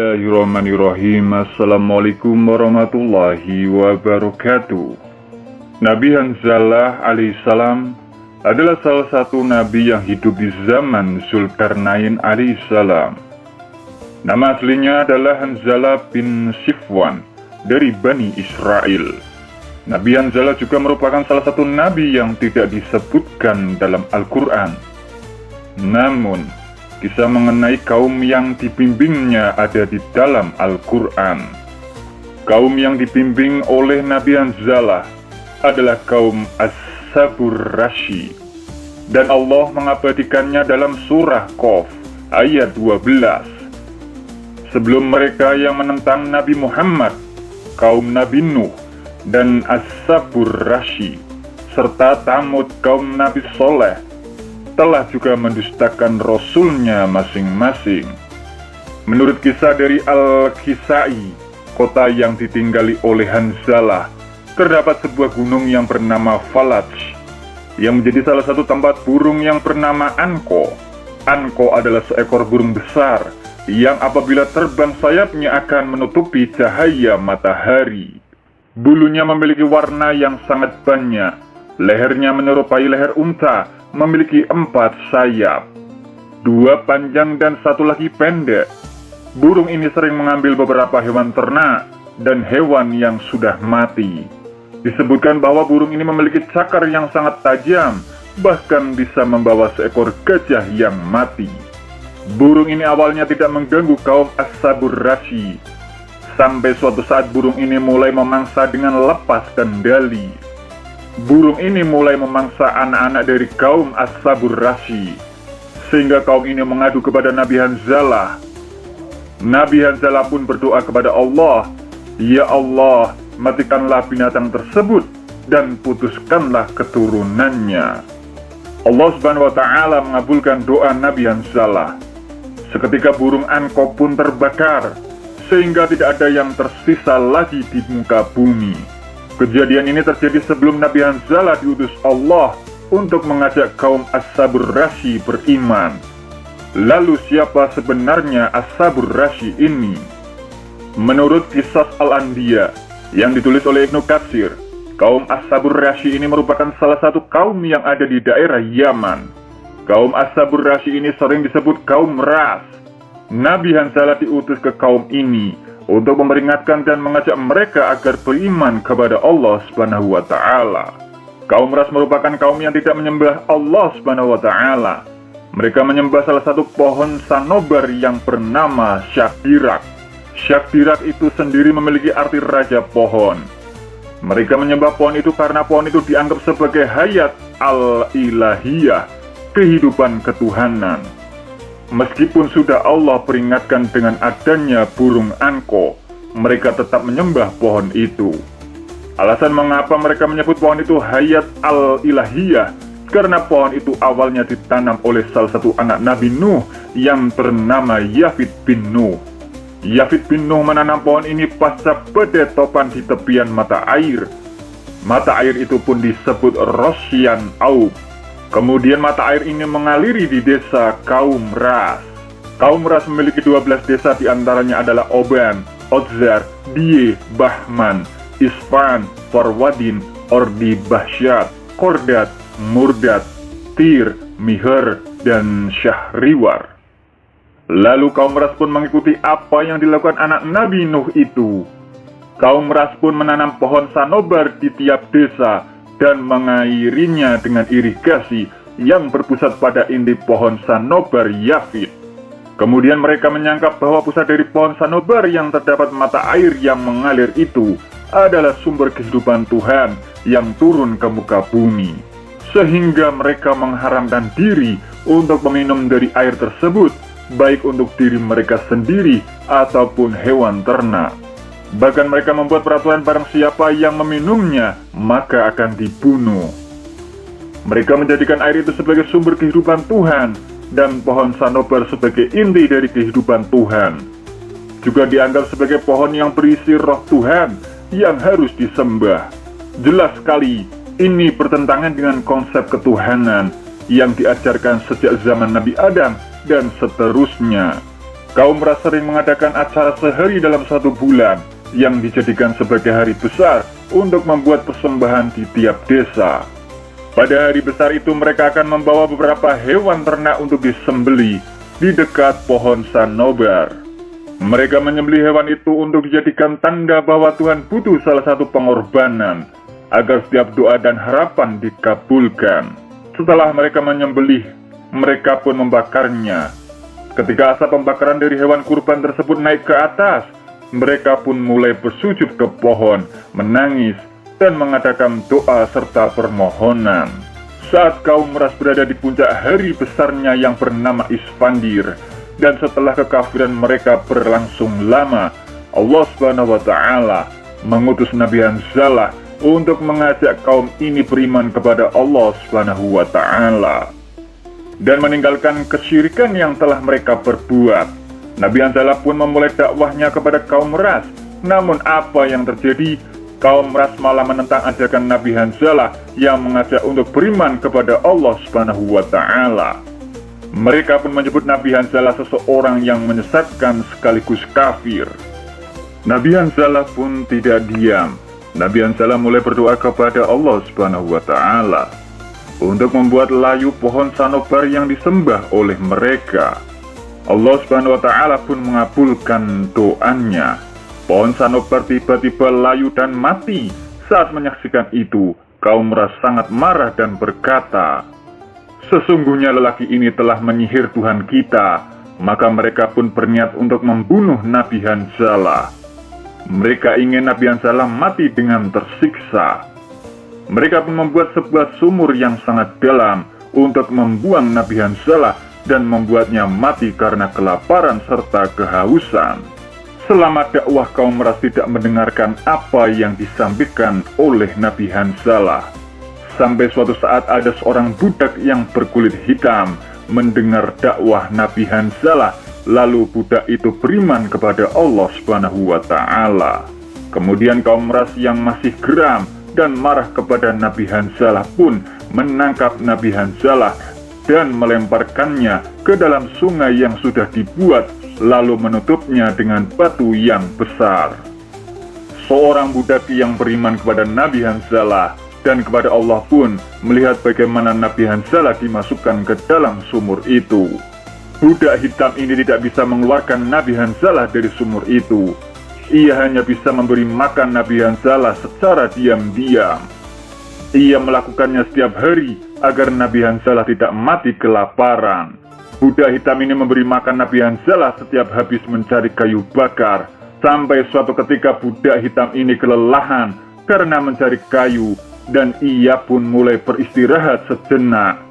Bismillahirrahmanirrahim. Assalamualaikum warahmatullahi wabarakatuh. Nabi Hanzalah alaihissalam adalah salah satu nabi yang hidup di zaman Zulkarnain alaihissalam. Nama aslinya adalah Hanzalah bin Sifwan dari Bani Israel. Nabi Hanzalah juga merupakan salah satu nabi yang tidak disebutkan dalam Al-Quran. Namun, kisah mengenai kaum yang dibimbingnya ada di dalam Al-Quran. Kaum yang dibimbing oleh Nabi Hanzalah adalah kaum As-Saburrashi. Dan Allah mengabadikannya dalam surah Qaf ayat 12. Sebelum mereka yang menentang Nabi Muhammad, kaum Nabi Nuh dan As-Saburrashi, serta Thamud kaum Nabi Soleh, telah juga mendustakan rasulnya masing-masing. Menurut kisah dari Al-Kisai, kota yang ditinggali oleh Hanzalah, terdapat sebuah gunung yang bernama Falaj, yang menjadi salah satu tempat burung yang bernama Anko. Anko adalah seekor burung besar, yang apabila terbang sayapnya akan menutupi cahaya matahari. Bulunya memiliki warna yang sangat banyak, lehernya menyerupai leher unta, memiliki 4 sayap, 2 panjang dan 1 lagi pendek. Burung ini sering mengambil beberapa hewan ternak dan hewan yang sudah mati. Disebutkan bahwa burung ini memiliki cakar yang sangat tajam, bahkan bisa membawa seekor gajah yang mati. Burung ini awalnya tidak mengganggu kaum As-Saburrashi, sampai suatu saat burung ini mulai memangsa dengan lepas kendali. Burung ini mulai memangsa anak-anak dari kaum As-Saburrashi, sehingga kaum ini mengadu kepada Nabi Hanzalah. Nabi Hanzalah pun berdoa kepada Allah, "Ya Allah, matikanlah binatang tersebut dan putuskanlah keturunannya." Allah Subhanahu wa Ta'ala mengabulkan doa Nabi Hanzalah. Seketika burung Anko pun terbakar, sehingga tidak ada yang tersisa lagi di muka bumi. Kejadian ini terjadi sebelum Nabi Hanzalah diutus Allah untuk mengajak kaum As-Saburrashi beriman. Lalu siapa sebenarnya As-Saburrashi ini? Menurut Qisas Al-Anbiya yang ditulis oleh Ibnu Katsir, kaum As-Saburrashi ini merupakan salah satu kaum yang ada di daerah Yaman. Kaum As-Saburrashi ini sering disebut kaum Ras. Nabi Hanzalah diutus ke kaum ini untuk memperingatkan dan mengajak mereka agar beriman kepada Allah Subhanahu wa Ta'ala. Kaum Ras merupakan kaum yang tidak menyembah Allah Subhanahu wa Ta'ala. Mereka menyembah salah satu pohon sanobar yang bernama Syakdirak. Syakdirak itu sendiri memiliki arti raja pohon. Mereka menyembah pohon itu karena pohon itu dianggap sebagai hayat al-ilahiyah, kehidupan ketuhanan. Meskipun sudah Allah peringatkan dengan adanya burung Anko, mereka tetap menyembah pohon itu. Alasan mengapa mereka menyebut pohon itu hayat al-ilahiyah, karena pohon itu awalnya ditanam oleh salah satu anak Nabi Nuh yang bernama Yafid bin Nuh. Yafid bin Nuh menanam pohon ini pasca badai topan di tepian mata air. Mata air itu pun disebut Rosyan Aub. Kemudian mata air ini mengaliri di desa kaum Ras. Kaum Ras memiliki 12 desa, diantaranya adalah Oban, Odzar, Die, Bahman, Isfan, Farwadin, Ordi, Bahsyat, Kordat, Murdat, Tir, Miher, dan Syahriwar. Lalu kaum Ras pun mengikuti apa yang dilakukan anak Nabi Nuh itu. Kaum Ras pun menanam pohon sanobar di tiap desa dan mengairinya dengan irigasi yang berpusat pada inti pohon sanobar Yafid. Kemudian mereka menyangka bahwa pusat dari pohon sanobar yang terdapat mata air yang mengalir itu adalah sumber kehidupan Tuhan yang turun ke muka bumi, sehingga mereka mengharamkan diri untuk meminum dari air tersebut, baik untuk diri mereka sendiri ataupun hewan ternak. Bahkan mereka membuat peraturan barang siapa yang meminumnya, maka akan dibunuh. Mereka menjadikan air itu sebagai sumber kehidupan Tuhan, dan pohon sanobar sebagai inti dari kehidupan Tuhan. Juga dianggap sebagai pohon yang berisi roh Tuhan yang harus disembah. Jelas sekali, ini bertentangan dengan konsep ketuhanan yang diajarkan sejak zaman Nabi Adam dan seterusnya. Kaum Ras sering mengadakan acara sehari dalam satu bulan yang dijadikan sebagai hari besar untuk membuat persembahan di tiap desa. Pada hari besar itu mereka akan membawa beberapa hewan ternak untuk disembelih di dekat pohon Sanobar. Mereka menyembelih hewan itu untuk dijadikan tanda bahwa Tuhan butuh salah satu pengorbanan agar setiap doa dan harapan dikabulkan. Setelah mereka menyembelih, mereka pun membakarnya. Ketika asap pembakaran dari hewan kurban tersebut naik ke atas, mereka pun mulai bersujud ke pohon, menangis, dan mengadakan doa serta permohonan. Saat kaum Ras berada di puncak hari besarnya yang bernama Isfandir, dan setelah kekafiran mereka berlangsung lama, Allah Subhanahu wa Ta'ala mengutus Nabi Hanzalah untuk mengajak kaum ini beriman kepada Allah Subhanahu wa Ta'ala dan meninggalkan kesyirikan yang telah mereka perbuat. Nabi Hanzalah pun memulai dakwahnya kepada kaum Ras. Namun apa yang terjadi? Kaum Ras malah menentang ajakan Nabi Hanzalah yang mengajak untuk beriman kepada Allah Subhanahu wa Ta'ala. Mereka pun menyebut Nabi Hanzalah seseorang yang menyesatkan sekaligus kafir. Nabi Hanzalah pun tidak diam. Nabi Hanzalah mulai berdoa kepada Allah Subhanahu wa Ta'ala untuk membuat layu pohon Sanobar yang disembah oleh mereka. Allah Subhanahu wa Ta'ala pun mengabulkan doanya. Pohon Sanobar tiba-tiba layu dan mati. Saat menyaksikan itu, kaum Ras sangat marah dan berkata, "Sesungguhnya lelaki ini telah menyihir Tuhan kita." Maka mereka pun berniat untuk membunuh Nabi Hanzalah. Mereka ingin Nabi Hanzalah mati dengan tersiksa. Mereka pun membuat sebuah sumur yang sangat dalam untuk membuang Nabi Hanzalah dan membuatnya mati karena kelaparan serta kehausan. Selama dakwah, kaum Ras tidak mendengarkan apa yang disampaikan oleh Nabi Hanzalah. Sampai suatu saat ada seorang budak yang berkulit hitam mendengar dakwah Nabi Hanzalah, lalu budak itu beriman kepada Allah Subhanahu wa Ta'ala. Kemudian kaum Ras yang masih geram dan marah kepada Nabi Hanzalah pun menangkap Nabi Hanzalah dan melemparkannya ke dalam sungai yang sudah dibuat, lalu menutupnya dengan batu yang besar. Seorang budak yang beriman kepada Nabi Hanzalah dan kepada Allah pun melihat bagaimana Nabi Hanzalah dimasukkan ke dalam sumur itu. Budak hitam ini tidak bisa mengeluarkan Nabi Hanzalah dari sumur itu. Ia hanya bisa memberi makan Nabi Hanzalah secara diam-diam. Ia melakukannya setiap hari agar Nabi Hanzalah tidak mati kelaparan. Budak hitam ini memberi makan Nabi Hanzalah setiap habis mencari kayu bakar. Sampai suatu ketika budak hitam ini kelelahan karena mencari kayu, dan ia pun mulai beristirahat sejenak.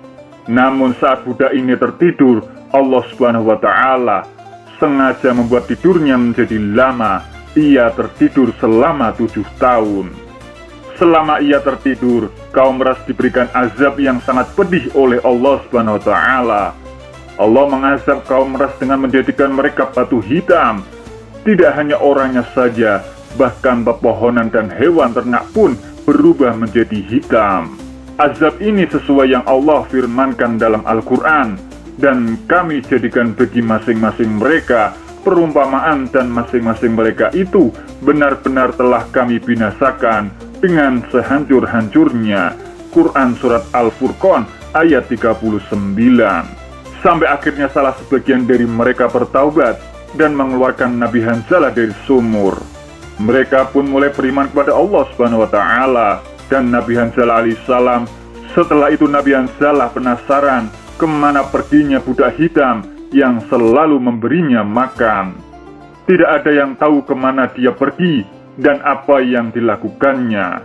Namun saat budak ini tertidur, Allah Subhanahu wa Ta'ala sengaja membuat tidurnya menjadi lama. Ia tertidur selama 7 tahun. Selama ia tertidur, kaum Ras diberikan azab yang sangat pedih oleh Allah Subhanahu wa Ta'ala. Allah mengazab kaum Ras dengan menjadikan mereka batu hitam. Tidak hanya orangnya saja, bahkan pepohonan dan hewan ternak pun berubah menjadi hitam. Azab ini sesuai yang Allah firmankan dalam Al-Quran, dan kami jadikan bagi masing-masing mereka perumpamaan, dan masing-masing mereka itu benar-benar telah kami binasakan dengan sehancur-hancurnya. Quran Surat Al-Furqan ayat 39. Sampai akhirnya salah sebagian dari mereka bertaubat dan mengeluarkan Nabi Hanzalah dari sumur. Mereka pun mulai beriman kepada Allah Subhanahu wa Ta'ala dan Nabi Hanzalah alaihissalam. Setelah itu Nabi Hanzalah penasaran kemana perginya budak hitam yang selalu memberinya makan. Tidak ada yang tahu kemana dia pergi dan apa yang dilakukannya.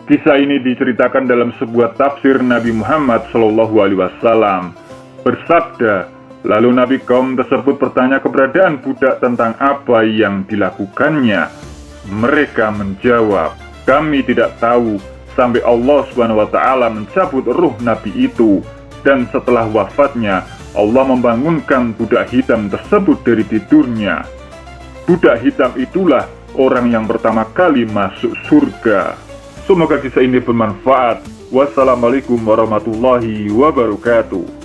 Kisah ini diceritakan dalam sebuah tafsir Nabi Muhammad SAW. Bersabda, lalu Nabi kaum tersebut bertanya keberadaan budak tentang apa yang dilakukannya. Mereka menjawab, kami tidak tahu, sampai Allah Subhanahu wa Ta'ala mencabut ruh Nabi itu. Dan setelah wafatnya, Allah membangunkan budak hitam tersebut dari tidurnya. Budak hitam itulah orang yang pertama kali masuk surga. Semoga kisah ini bermanfaat. Wassalamualaikum warahmatullahi wabarakatuh.